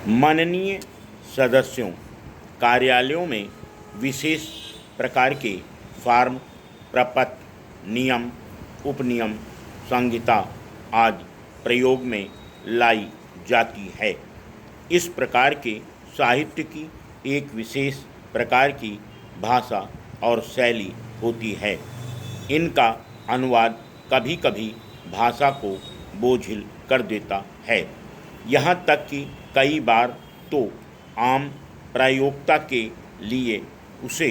माननीय सदस्यों, कार्यालयों में विशेष प्रकार के फॉर्म, प्रपत्र, नियम, उपनियम, संहिता आदि प्रयोग में लाई जाती है। इस प्रकार के साहित्य की एक विशेष प्रकार की भाषा और शैली होती है। इनका अनुवाद कभी कभी भाषा को बोझिल कर देता है। यहाँ तक कि कई बार तो आम प्रयोक्ता के लिए उसे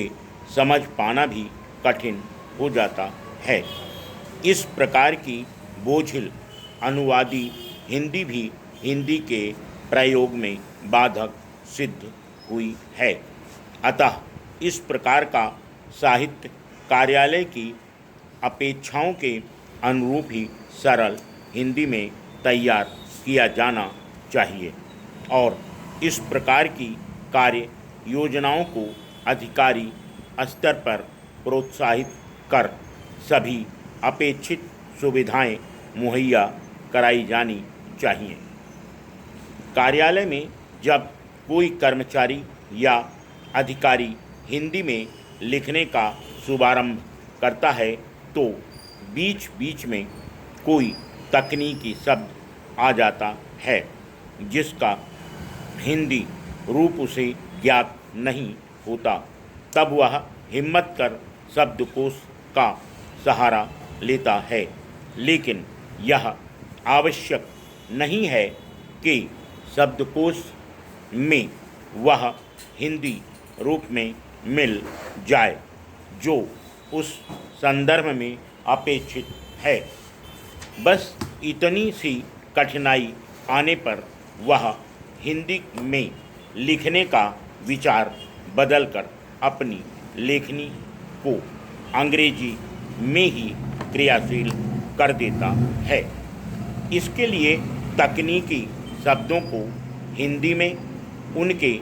समझ पाना भी कठिन हो जाता है। इस प्रकार की बोझिल अनुवादी हिंदी भी हिंदी के प्रयोग में बाधक सिद्ध हुई है। अतः इस प्रकार का साहित्य कार्यालय की अपेक्षाओं के अनुरूप ही सरल हिंदी में तैयार किया जाना चाहिए और इस प्रकार की कार्य योजनाओं को अधिकारी स्तर पर प्रोत्साहित कर सभी अपेक्षित सुविधाएं मुहैया कराई जानी चाहिए। कार्यालय में जब कोई कर्मचारी या अधिकारी हिंदी में लिखने का शुभारंभ करता है तो बीच बीच में कोई तकनीकी शब्द आ जाता है जिसका हिंदी रूप उसे ज्ञात नहीं होता। तब वह हिम्मत कर शब्दकोश का सहारा लेता है, लेकिन यह आवश्यक नहीं है कि शब्दकोश में वह हिंदी रूप में मिल जाए जो उस संदर्भ में अपेक्षित है। बस इतनी सी कठिनाई आने पर वह हिंदी में लिखने का विचार बदलकर अपनी लेखनी को अंग्रेजी में ही क्रियाशील कर देता है। इसके लिए तकनीकी शब्दों को हिंदी में उनके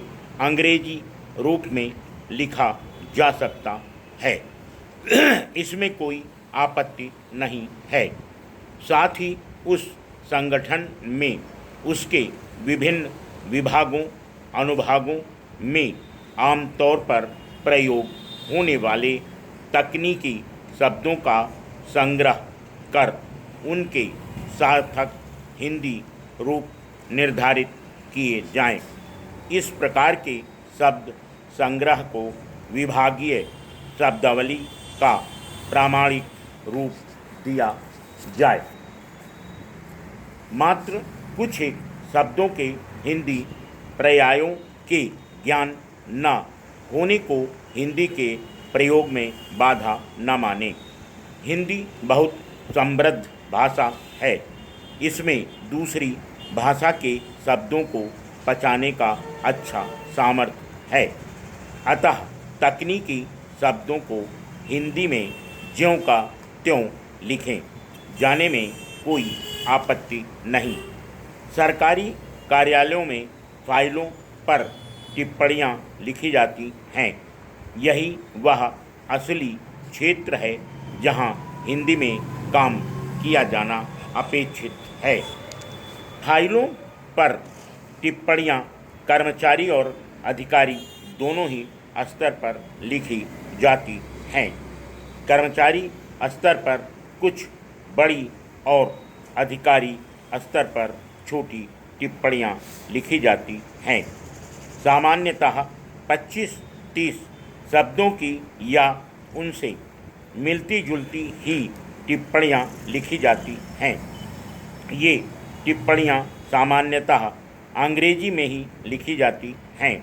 अंग्रेजी रूप में लिखा जा सकता है। इसमें कोई आपत्ति नहीं है। साथ ही उस संगठन में उसके विभिन्न विभागों अनुभागों में आमतौर पर प्रयोग होने वाले तकनीकी शब्दों का संग्रह कर उनके सार्थक हिंदी रूप निर्धारित किए जाएं। इस प्रकार के शब्द संग्रह को विभागीय शब्दावली का प्रामाणिक रूप दिया जाए। मात्र कुछ एक शब्दों के हिंदी पर्यायों के ज्ञान न होने को हिंदी के प्रयोग में बाधा न माने। हिंदी बहुत समृद्ध भाषा है। इसमें दूसरी भाषा के शब्दों को पचाने का अच्छा सामर्थ्य है। अतः तकनीकी शब्दों को हिंदी में ज्यों का त्यों लिखें जाने में कोई आपत्ति नहीं। सरकारी कार्यालयों में फाइलों पर टिप्पणियाँ लिखी जाती हैं। यही वह असली क्षेत्र है जहाँ हिंदी में काम किया जाना अपेक्षित है। फाइलों पर टिप्पणियाँ कर्मचारी और अधिकारी दोनों ही स्तर पर लिखी जाती हैं। कर्मचारी स्तर पर कुछ बड़ी और अधिकारी स्तर पर छोटी टिप्पणियाँ लिखी जाती हैं। सामान्यतः 25-30 शब्दों की या उनसे मिलती जुलती ही टिप्पणियाँ लिखी जाती हैं। ये टिप्पणियाँ सामान्यतः अंग्रेजी में ही लिखी जाती हैं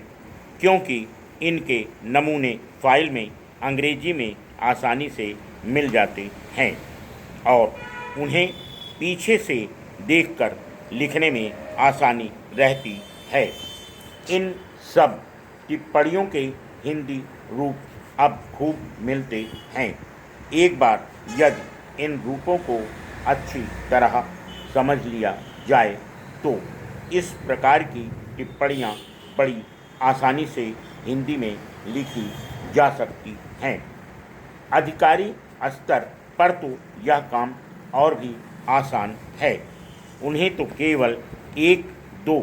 क्योंकि इनके नमूने फाइल में अंग्रेजी में आसानी से मिल जाते हैं और उन्हें पीछे से देखकर लिखने में आसानी रहती है। इन सब टिप्पणियों के हिंदी रूप अब खूब मिलते हैं। एक बार यदि इन रूपों को अच्छी तरह समझ लिया जाए तो इस प्रकार की टिप्पणियाँ बड़ी आसानी से हिंदी में लिखी जा सकती हैं। अधिकारी स्तर पर तो यह काम और भी आसान है। उन्हें तो केवल 1-2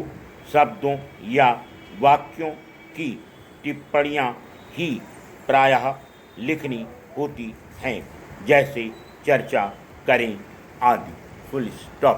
शब्दों या वाक्यों की टिप्पणियाँ ही प्रायः लिखनी होती हैं, जैसे चर्चा करें आदि। Full stop.